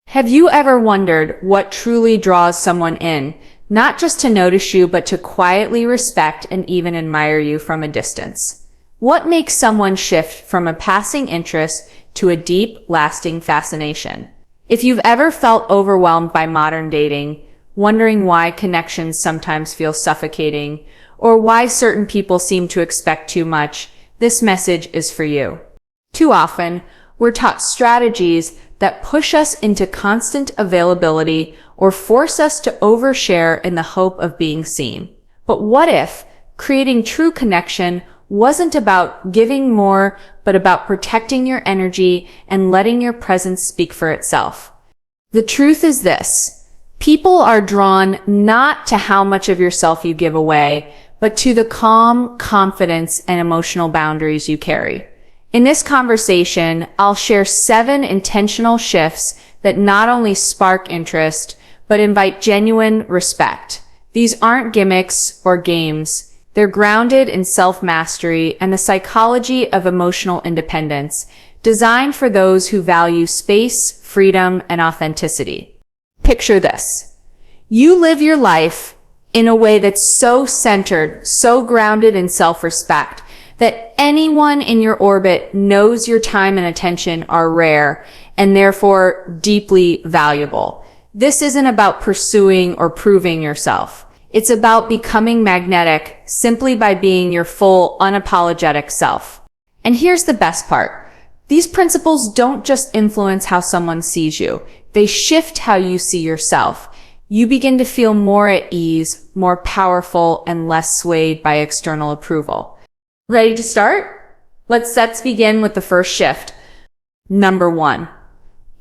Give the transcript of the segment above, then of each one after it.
Have you ever wondered what truly draws someone in, not just to notice you, but to quietly respect and even admire you from a distance? What makes someone shift from a passing interest to a deep, lasting fascination? If you've ever felt overwhelmed by modern dating, wondering why connections sometimes feel suffocating, or why certain people seem to expect too much, this message is for you. Too often, we're taught strategies that push us into constant availability or force us to overshare in the hope of being seen. But what if creating true connection wasn't about giving more, but about protecting your energy and letting your presence speak for itself? The truth is this: people are drawn not to how much of yourself you give away, but to the calm, confidence, and emotional boundaries you carry. In this conversation, I'll share 7 intentional shifts that not only spark interest, but invite genuine respect. These aren't gimmicks or games. They're grounded in self-mastery and the psychology of emotional independence, designed for those who value space, freedom, and authenticity. Picture this. You live your life in a way that's so centered, so grounded in self-respect, that anyone in your orbit knows your time and attention are rare and therefore deeply valuable. This isn't about pursuing or proving yourself. It's about becoming magnetic simply by being your full, unapologetic self. And here's the best part. These principles don't just influence how someone sees you. They shift how you see yourself. You begin to feel more at ease, more powerful, and less swayed by external approval. Ready to start? Let's begin with the first shift. Number 1,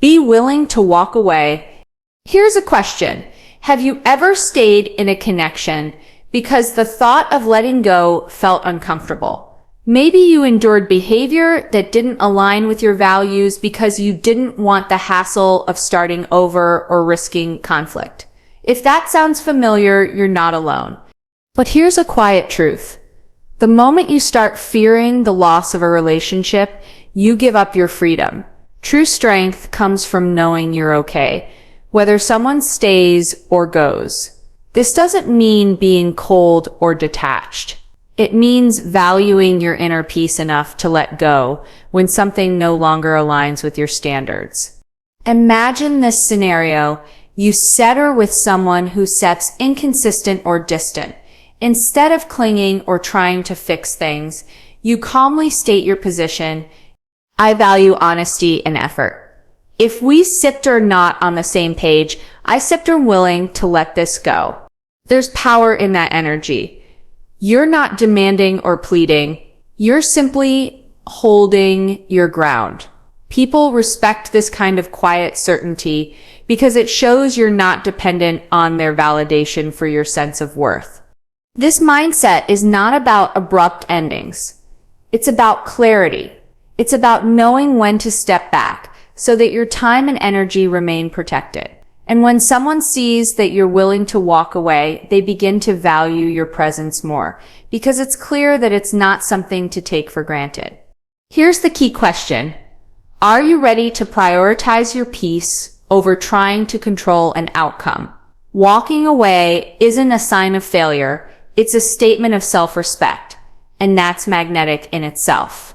be willing to walk away. Here's a question. Have you ever stayed in a connection because the thought of letting go felt uncomfortable? Maybe you endured behavior that didn't align with your values because you didn't want the hassle of starting over or risking conflict. If that sounds familiar, you're not alone. But here's a quiet truth. The moment you start fearing the loss of a relationship, you give up your freedom. True strength comes from knowing you're okay, whether someone stays or goes. This doesn't mean being cold or detached. It means valuing your inner peace enough to let go when something no longer aligns with your standards. Imagine this scenario. You settle with someone who seems inconsistent or distant. Instead of clinging or trying to fix things, you calmly state your position. I value honesty and effort. If we sipped or not on the same page, I sipped or willing to let this go. There's power in that energy. You're not demanding or pleading. You're simply holding your ground. People respect this kind of quiet certainty because it shows you're not dependent on their validation for your sense of worth. This mindset is not about abrupt endings. It's about clarity. It's about knowing when to step back so that your time and energy remain protected. And when someone sees that you're willing to walk away, they begin to value your presence more because it's clear that it's not something to take for granted. Here's the key question. Are you ready to prioritize your peace over trying to control an outcome? Walking away isn't a sign of failure. It's a statement of self-respect, and that's magnetic in itself.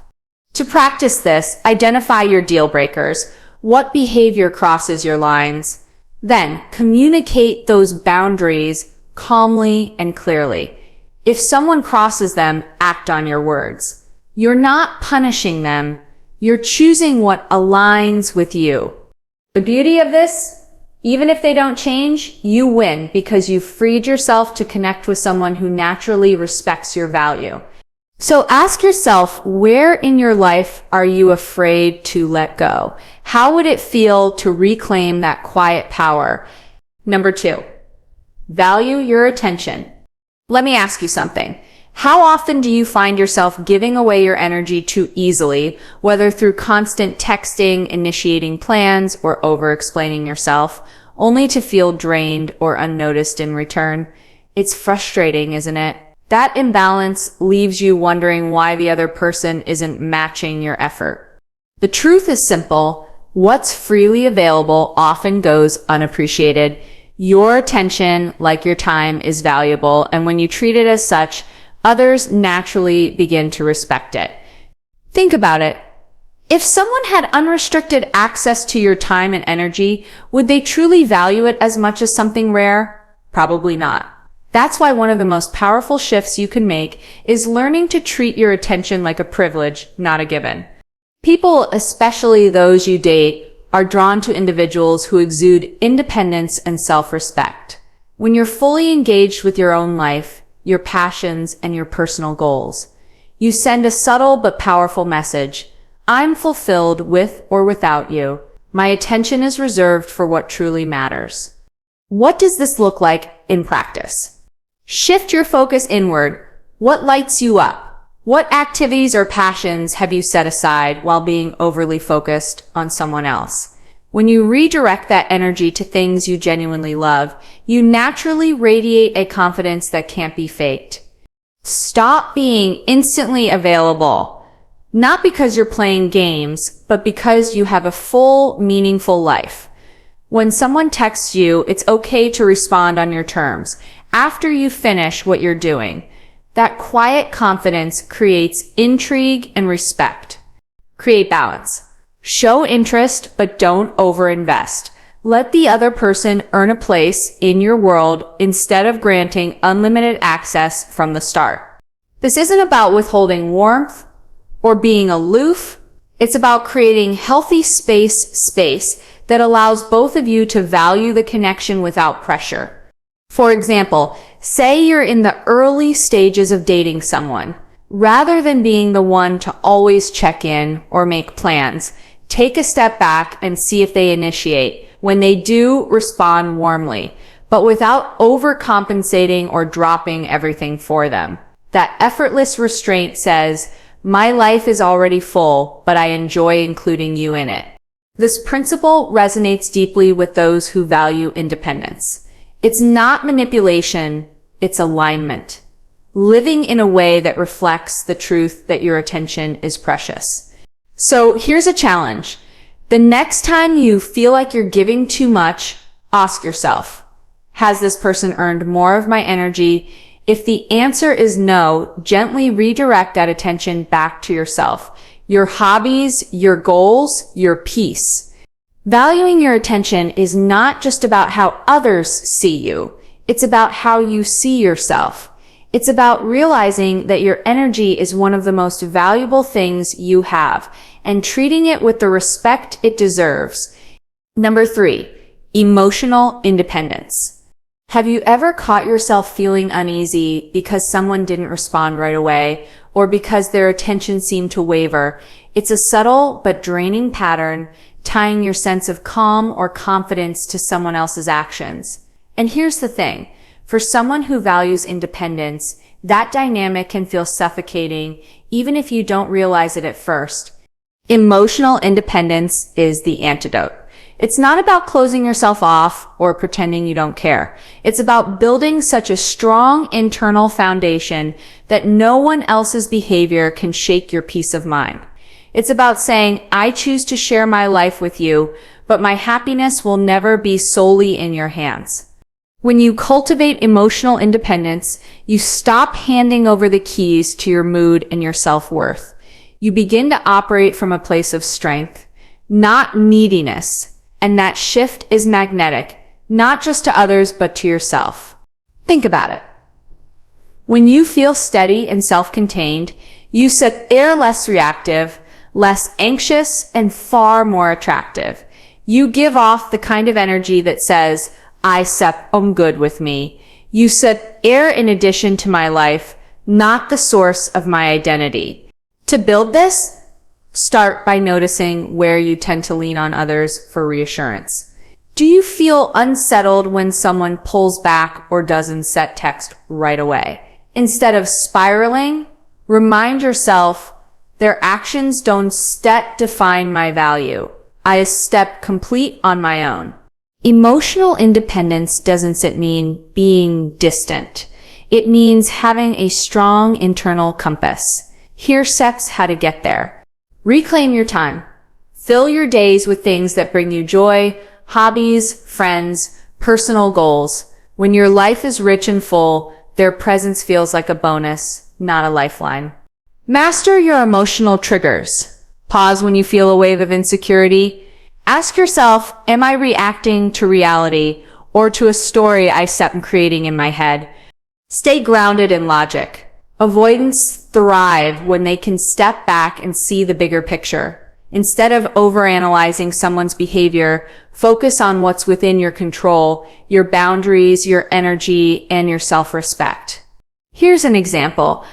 To practice this, identify your deal breakers. What behavior crosses your lines? Then communicate those boundaries calmly and clearly. If someone crosses them, act on your words. You're not punishing them. You're choosing what aligns with you. The beauty of this? Even if they don't change, you win because you've freed yourself to connect with someone who naturally respects your value. So ask yourself, where in your life are you afraid to let go? How would it feel to reclaim that quiet power? Number 2, value your attention. Let me ask you something. How often do you find yourself giving away your energy too easily, whether through constant texting, initiating plans, or over-explaining yourself, only to feel drained or unnoticed in return? It's frustrating, isn't it? That imbalance leaves you wondering why the other person isn't matching your effort. The truth is simple. What's freely available often goes unappreciated. Your attention, like your time, is valuable, and when you treat it as such, others naturally begin to respect it. Think about it. If someone had unrestricted access to your time and energy, would they truly value it as much as something rare? Probably not. That's why one of the most powerful shifts you can make is learning to treat your attention like a privilege, not a given. People, especially those you date, are drawn to individuals who exude independence and self-respect. When you're fully engaged with your own life, your passions, and your personal goals, you send a subtle but powerful message. I'm fulfilled with or without you. My attention is reserved for what truly matters. What does this look like in practice? Shift your focus inward. What lights you up? What activities or passions have you set aside while being overly focused on someone else? When you redirect that energy to things you genuinely love, you naturally radiate a confidence that can't be faked. Stop being instantly available, not because you're playing games, but because you have a full, meaningful life. When someone texts you, it's okay to respond on your terms after you finish what you're doing. That quiet confidence creates intrigue and respect. Create balance. Show interest, but don't overinvest. Let the other person earn a place in your world instead of granting unlimited access from the start. This isn't about withholding warmth or being aloof. It's about creating healthy space that allows both of you to value the connection without pressure. For example, say you're in the early stages of dating someone. Rather than being the one to always check in or make plans, take a step back and see if they initiate. When they do, respond warmly, but without overcompensating or dropping everything for them. That effortless restraint says, my life is already full, but I enjoy including you in it. This principle resonates deeply with those who value independence. It's not manipulation, it's alignment. Living in a way that reflects the truth that your attention is precious. So here's a challenge. The next time you feel like you're giving too much, ask yourself, has this person earned more of my energy? If the answer is no, gently redirect that attention back to yourself, your hobbies, your goals, your peace. Valuing your attention is not just about how others see you. It's about how you see yourself. It's about realizing that your energy is one of the most valuable things you have and treating it with the respect it deserves. Number 3, emotional independence. Have you ever caught yourself feeling uneasy because someone didn't respond right away or because their attention seemed to waver? It's a subtle but draining pattern, tying your sense of calm or confidence to someone else's actions. And here's the thing. For someone who values independence, that dynamic can feel suffocating, even if you don't realize it at first. Emotional independence is the antidote. It's not about closing yourself off or pretending you don't care. It's about building such a strong internal foundation that no one else's behavior can shake your peace of mind. It's about saying, I choose to share my life with you, but my happiness will never be solely in your hands. When you cultivate emotional independence, you stop handing over the keys to your mood and your self-worth. You begin to operate from a place of strength, not neediness, and that shift is magnetic, not just to others, but to yourself. Think about it. When you feel steady and self-contained, you are less reactive, less anxious, and far more attractive. You give off the kind of energy that says, I'm good with me. You set air in addition to my life, not the source of my identity. To build this, start by noticing where you tend to lean on others for reassurance. Do you feel unsettled when someone pulls back or doesn't send text right away? Instead of spiraling, remind yourself, their actions don't define my value. I step complete on my own. Emotional independence doesn't mean being distant. It means having a strong internal compass. Here's steps how to get there. Reclaim your time. Fill your days with things that bring you joy, hobbies, friends, personal goals. When your life is rich and full, their presence feels like a bonus, not a lifeline. Master your emotional triggers. Pause when you feel a wave of insecurity. Ask yourself, am I reacting to reality or to a story I am creating in my head? Stay grounded in logic. Avoidants thrive when they can step back and see the bigger picture. Instead of overanalyzing someone's behavior, focus on what's within your control, your boundaries, your energy, and your self-respect. Here's an example.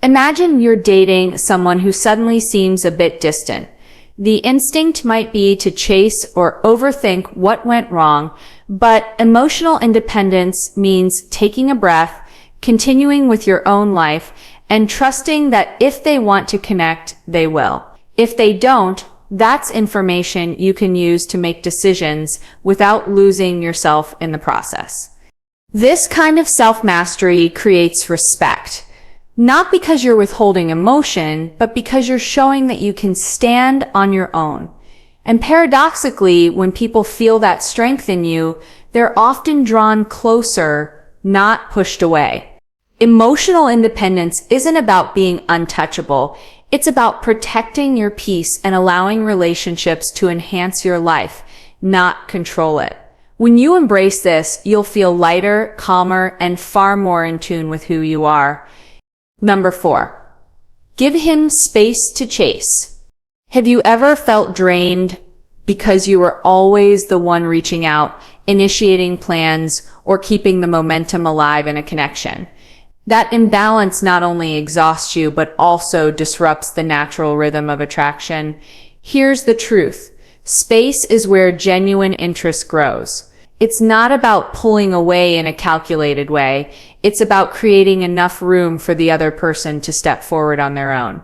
Imagine you're dating someone who suddenly seems a bit distant. The instinct might be to chase or overthink what went wrong, but emotional independence means taking a breath, continuing with your own life, and trusting that if they want to connect, they will. If they don't, that's information you can use to make decisions without losing yourself in the process. This kind of self-mastery creates respect, not because you're withholding emotion, but because you're showing that you can stand on your own. And paradoxically, when people feel that strength in you, they're often drawn closer, not pushed away. Emotional independence isn't about being untouchable. It's about protecting your peace and allowing relationships to enhance your life, not control it. When you embrace this, you'll feel lighter, calmer, and far more in tune with who you are. Number 4, give him space to chase. Have you ever felt drained because you were always the one reaching out, initiating plans, or keeping the momentum alive in a connection? That imbalance not only exhausts you, but also disrupts the natural rhythm of attraction. Here's the truth. Space is where genuine interest grows. It's not about pulling away in a calculated way. It's about creating enough room for the other person to step forward on their own.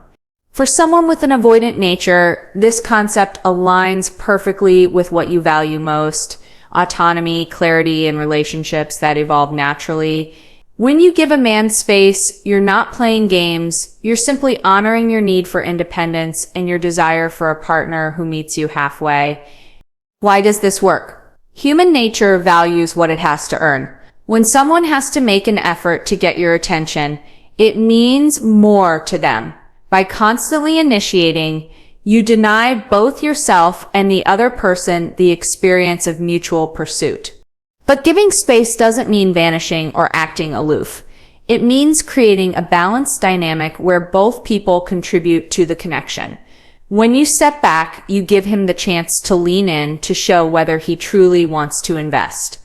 For someone with an avoidant nature, this concept aligns perfectly with what you value most: autonomy, clarity, and relationships that evolve naturally. When you give a man space, you're not playing games. You're simply honoring your need for independence and your desire for a partner who meets you halfway. Why does this work? Human nature values what it has to earn. When someone has to make an effort to get your attention, it means more to them. By constantly initiating, you deny both yourself and the other person the experience of mutual pursuit. But giving space doesn't mean vanishing or acting aloof. It means creating a balanced dynamic where both people contribute to the connection. When you step back, you give him the chance to lean in to show whether he truly wants to invest.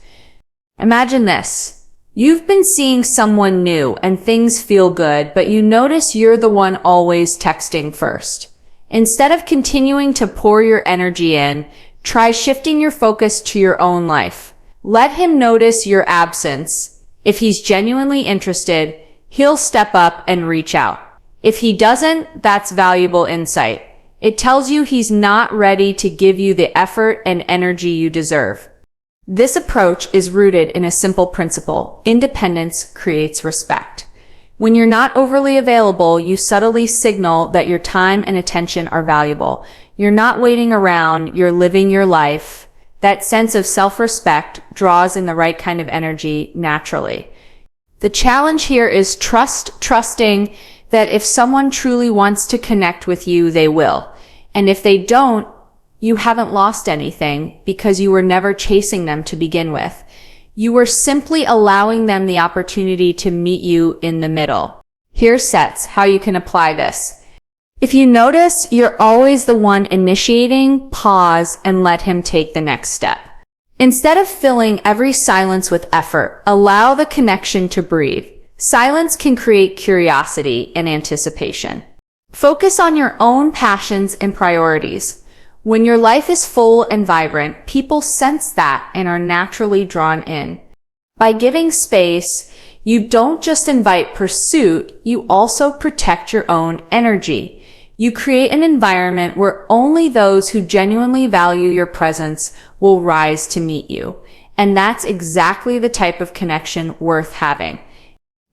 Imagine this. You've been seeing someone new and things feel good, but you notice you're the one always texting first. Instead of continuing to pour your energy in, try shifting your focus to your own life. Let him notice your absence. If he's genuinely interested, he'll step up and reach out. If he doesn't, that's valuable insight. It tells you he's not ready to give you the effort and energy you deserve. This approach is rooted in a simple principle: independence creates respect. When you're not overly available, you subtly signal that your time and attention are valuable. You're not waiting around, you're living your life. That sense of self-respect draws in the right kind of energy naturally. The challenge here is trusting that if someone truly wants to connect with you, they will. And if they don't, you haven't lost anything because you were never chasing them to begin with. You were simply allowing them the opportunity to meet you in the middle. Here's sets how you can apply this. If you notice you're always the one initiating, pause and let him take the next step. Instead of filling every silence with effort, allow the connection to breathe. Silence can create curiosity and anticipation. Focus on your own passions and priorities. When your life is full and vibrant, people sense that and are naturally drawn in. By giving space, you don't just invite pursuit, you also protect your own energy. You create an environment where only those who genuinely value your presence will rise to meet you. And that's exactly the type of connection worth having.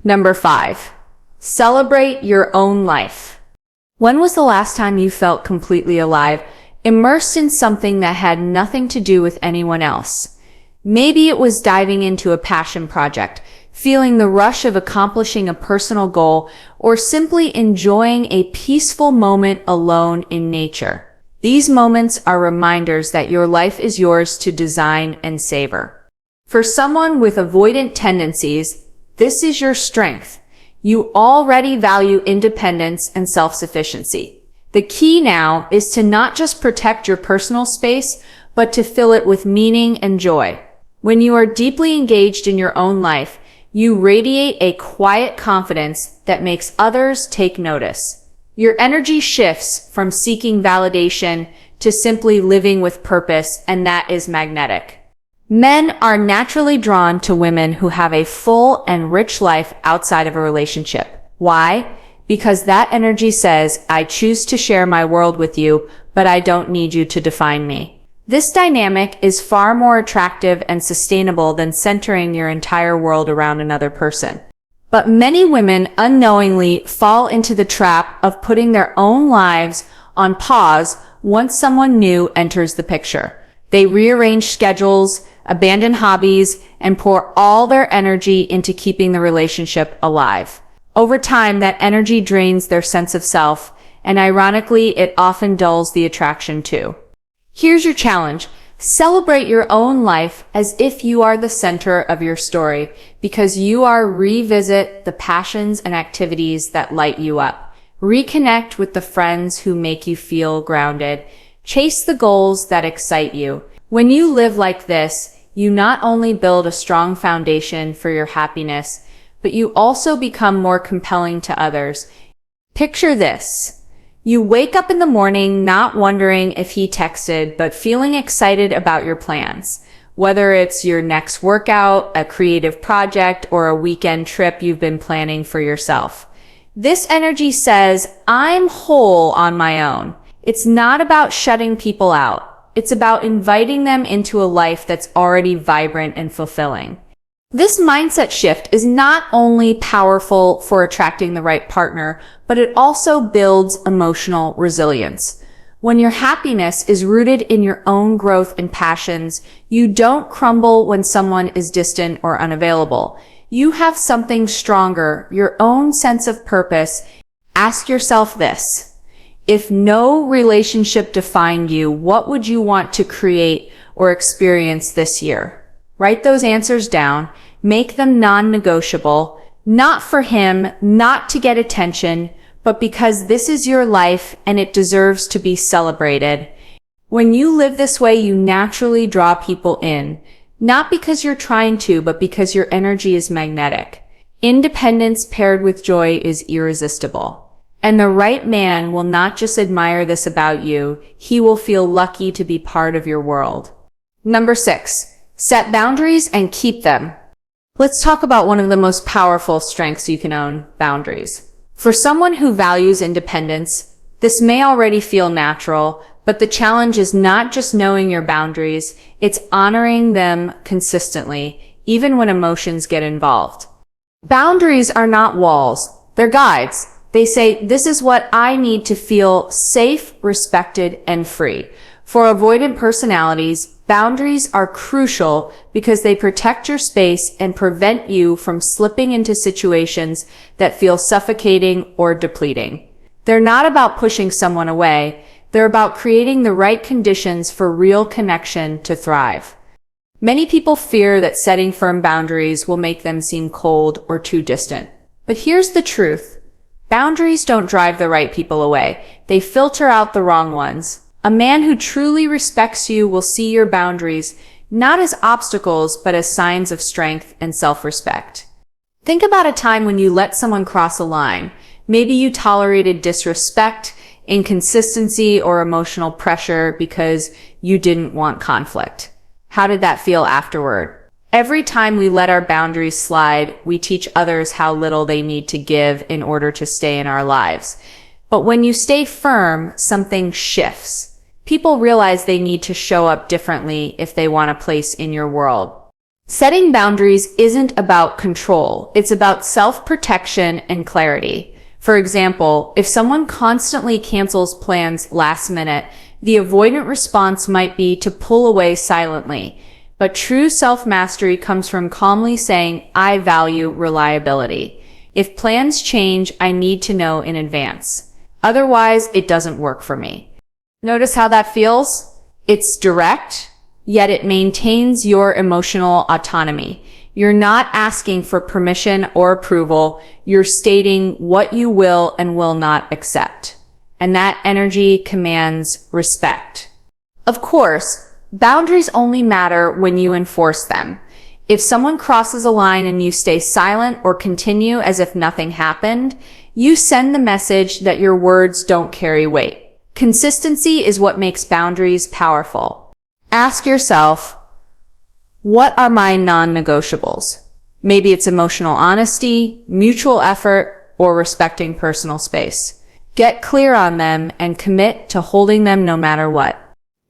Number 5, celebrate your own life. When was the last time you felt completely alive? immersed in something that had nothing to do with anyone else. Maybe it was diving into a passion project, feeling the rush of accomplishing a personal goal, or simply enjoying a peaceful moment alone in nature. These moments are reminders that your life is yours to design and savor. For someone with avoidant tendencies, this is your strength. You already value independence and self-sufficiency. The key now is to not just protect your personal space, but to fill it with meaning and joy. When you are deeply engaged in your own life, you radiate a quiet confidence that makes others take notice. Your energy shifts from seeking validation to simply living with purpose, and that is magnetic. Men are naturally drawn to women who have a full and rich life outside of a relationship. Why? Because that energy says, I choose to share my world with you, but I don't need you to define me. This dynamic is far more attractive and sustainable than centering your entire world around another person. But many women unknowingly fall into the trap of putting their own lives on pause once someone new enters the picture. They rearrange schedules, abandon hobbies, and pour all their energy into keeping the relationship alive. Over time, that energy drains their sense of self, and ironically, it often dulls the attraction too. Here's your challenge. Celebrate your own life as if you are the center of your story, because you are. Revisit the passions and activities that light you up. Reconnect with the friends who make you feel grounded. Chase the goals that excite you. When you live like this, you not only build a strong foundation for your happiness, but you also become more compelling to others. Picture this. You wake up in the morning not wondering if he texted, but feeling excited about your plans. Whether it's your next workout, a creative project, or a weekend trip you've been planning for yourself. This energy says, I'm whole on my own. It's not about shutting people out. It's about inviting them into a life that's already vibrant and fulfilling. This mindset shift is not only powerful for attracting the right partner, but it also builds emotional resilience. When your happiness is rooted in your own growth and passions, you don't crumble when someone is distant or unavailable. You have something stronger, your own sense of purpose. Ask yourself this. If no relationship defined you, what would you want to create or experience this year? Write those answers down. Make them non-negotiable. Not for him, not to get attention, but because this is your life and it deserves to be celebrated. When you live this way, you naturally draw people in. Not because you're trying to, but because your energy is magnetic. Independence paired with joy is irresistible. And the right man will not just admire this about you, he will feel lucky to be part of your world. Number 6. Set boundaries and keep them. Let's talk about one of the most powerful strengths you can own, boundaries. For someone who values independence, this may already feel natural, but the challenge is not just knowing your boundaries, it's honoring them consistently, even when emotions get involved. Boundaries are not walls, they're guides. They say, this is what I need to feel safe, respected, and free. For avoidant personalities, boundaries are crucial because they protect your space and prevent you from slipping into situations that feel suffocating or depleting. They're not about pushing someone away. They're about creating the right conditions for real connection to thrive. Many people fear that setting firm boundaries will make them seem cold or too distant. But here's the truth. Boundaries don't drive the right people away. They filter out the wrong ones. A man who truly respects you will see your boundaries not as obstacles, but as signs of strength and self-respect. Think about a time when you let someone cross a line. Maybe you tolerated disrespect, inconsistency, or emotional pressure because you didn't want conflict. How did that feel afterward? Every time we let our boundaries slide, we teach others how little they need to give in order to stay in our lives. But when you stay firm, something shifts. People realize they need to show up differently if they want a place in your world. Setting boundaries isn't about control. It's about self-protection and clarity. For example, if someone constantly cancels plans last minute, The avoidant response might be to pull away silently, but true self-mastery comes from calmly saying, I value reliability. If plans change, I need to know in advance. Otherwise, it doesn't work for me. Notice how that feels? It's direct, yet it maintains your emotional autonomy. You're not asking for permission or approval. You're stating what you will and will not accept. And that energy commands respect. Of course, boundaries only matter when you enforce them. If someone crosses a line and you stay silent or continue as if nothing happened, you send the message that your words don't carry weight. Consistency is what makes boundaries powerful. Ask yourself, what are my non-negotiables? Maybe it's emotional honesty, mutual effort, or respecting personal space. Get clear on them and commit to holding them no matter what.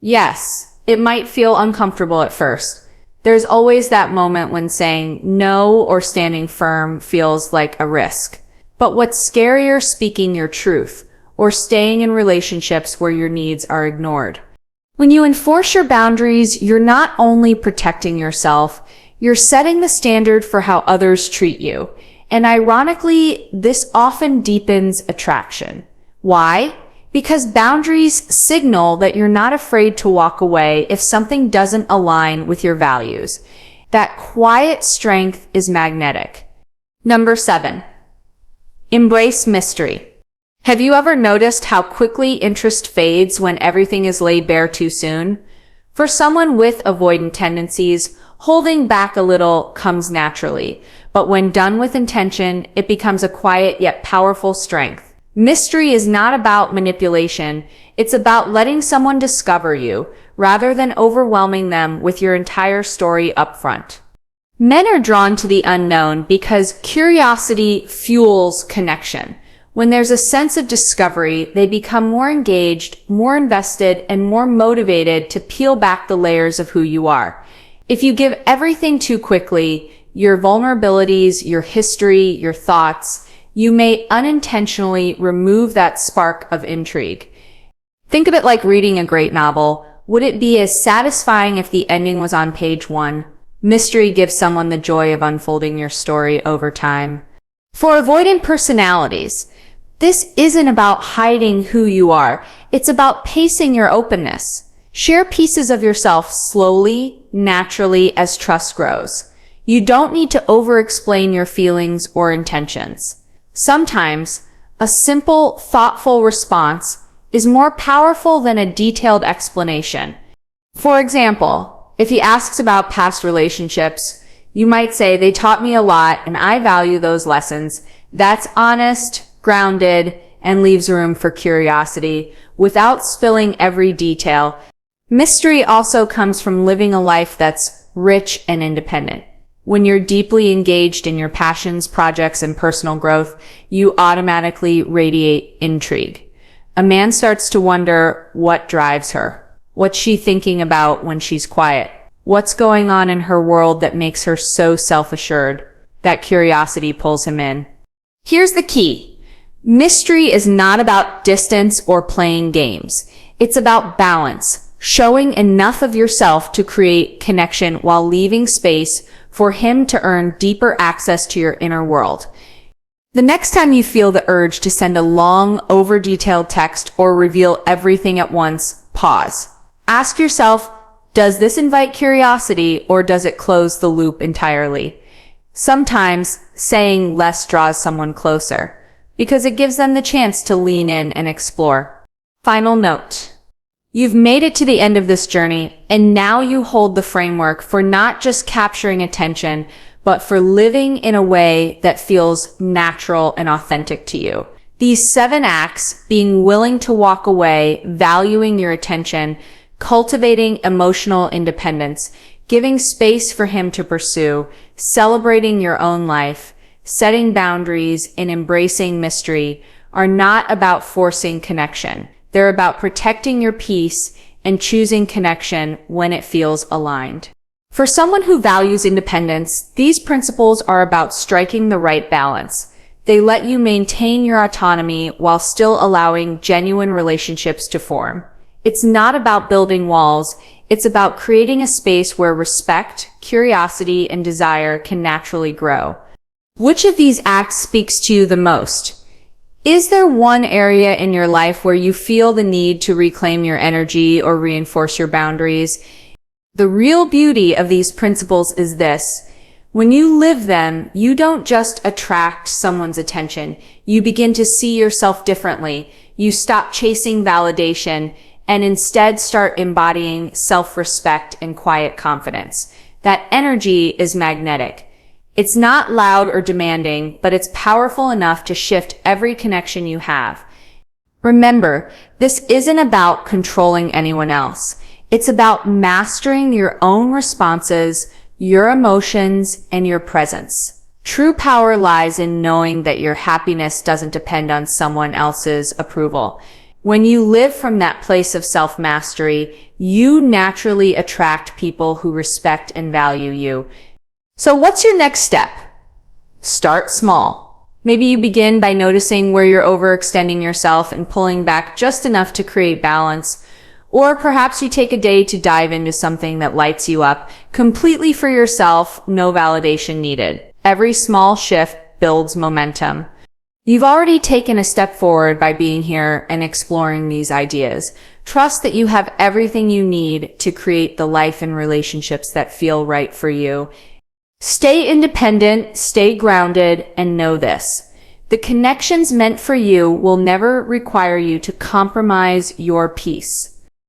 Yes, it might feel uncomfortable at first. There's always that moment when saying no or standing firm feels like a risk. But what's scarier, speaking your truth or staying in relationships where your needs are ignored. When you enforce your boundaries, you're not only protecting yourself, you're setting the standard for how others treat you. And ironically, this often deepens attraction. Why? Because boundaries signal that you're not afraid to walk away if something doesn't align with your values. That quiet strength is magnetic. Number 7, embrace mystery. Have you ever noticed how quickly interest fades when everything is laid bare too soon? For someone with avoidant tendencies, holding back a little comes naturally, but when done with intention, it becomes a quiet yet powerful strength. Mystery is not about manipulation, it's about letting someone discover you, rather than overwhelming them with your entire story up front. Men are drawn to the unknown because curiosity fuels connection. When there's a sense of discovery, they become more engaged, more invested, and more motivated to peel back the layers of who you are. If you give everything too quickly, your vulnerabilities, your history, your thoughts, you may unintentionally remove that spark of intrigue. Think of it like reading a great novel. Would it be as satisfying if the ending was on page 1? Mystery gives someone the joy of unfolding your story over time. For avoidant personalities, this isn't about hiding who you are. It's about pacing your openness. Share pieces of yourself slowly, naturally, as trust grows. You don't need to over-explain your feelings or intentions. Sometimes, a simple, thoughtful response is more powerful than a detailed explanation. For example, if he asks about past relationships, you might say, they taught me a lot and I value those lessons. That's honest, grounded, and leaves room for curiosity without spilling every detail. Mystery also comes from living a life that's rich and independent. When you're deeply engaged in your passions, projects, and personal growth, you automatically radiate intrigue. A man starts to wonder what drives her. What's she thinking about when she's quiet? What's going on in her world that makes her so self-assured? That curiosity pulls him in. Here's the key. Mystery is not about distance or playing games. It's about balance, showing enough of yourself to create connection while leaving space for him to earn deeper access to your inner world. The next time you feel the urge to send a long, over-detailed text or reveal everything at once, pause. Ask yourself, does this invite curiosity or does it close the loop entirely? Sometimes saying less draws someone closer, because it gives them the chance to lean in and explore. Final note. You've made it to the end of this journey, and now you hold the framework for not just capturing attention, but for living in a way that feels natural and authentic to you. These 7 acts, being willing to walk away, valuing your attention, cultivating emotional independence, giving space for him to pursue, celebrating your own life, setting boundaries, and embracing mystery, are not about forcing connection. They're about protecting your peace and choosing connection when it feels aligned. For someone who values independence, these principles are about striking the right balance. They let you maintain your autonomy while still allowing genuine relationships to form. It's not about building walls. It's about creating a space where respect, curiosity, and desire can naturally grow. Which of these acts speaks to you the most? Is there one area in your life where you feel the need to reclaim your energy or reinforce your boundaries? The real beauty of these principles is this. When you live them, you don't just attract someone's attention. You begin to see yourself differently. You stop chasing validation and instead start embodying self-respect and quiet confidence. That energy is magnetic. It's not loud or demanding, but it's powerful enough to shift every connection you have. Remember, this isn't about controlling anyone else. It's about mastering your own responses, your emotions, and your presence. True power lies in knowing that your happiness doesn't depend on someone else's approval. When you live from that place of self-mastery, you naturally attract people who respect and value you. So what's your next step? Start small. Maybe you begin by noticing where you're overextending yourself and pulling back just enough to create balance. Or perhaps you take a day to dive into something that lights you up completely for yourself, no validation needed. Every small shift builds momentum. You've already taken a step forward by being here and exploring these ideas. Trust that you have everything you need to create the life and relationships that feel right for you. Stay independent, stay grounded, and know this. The connections meant for you will never require you to compromise your peace.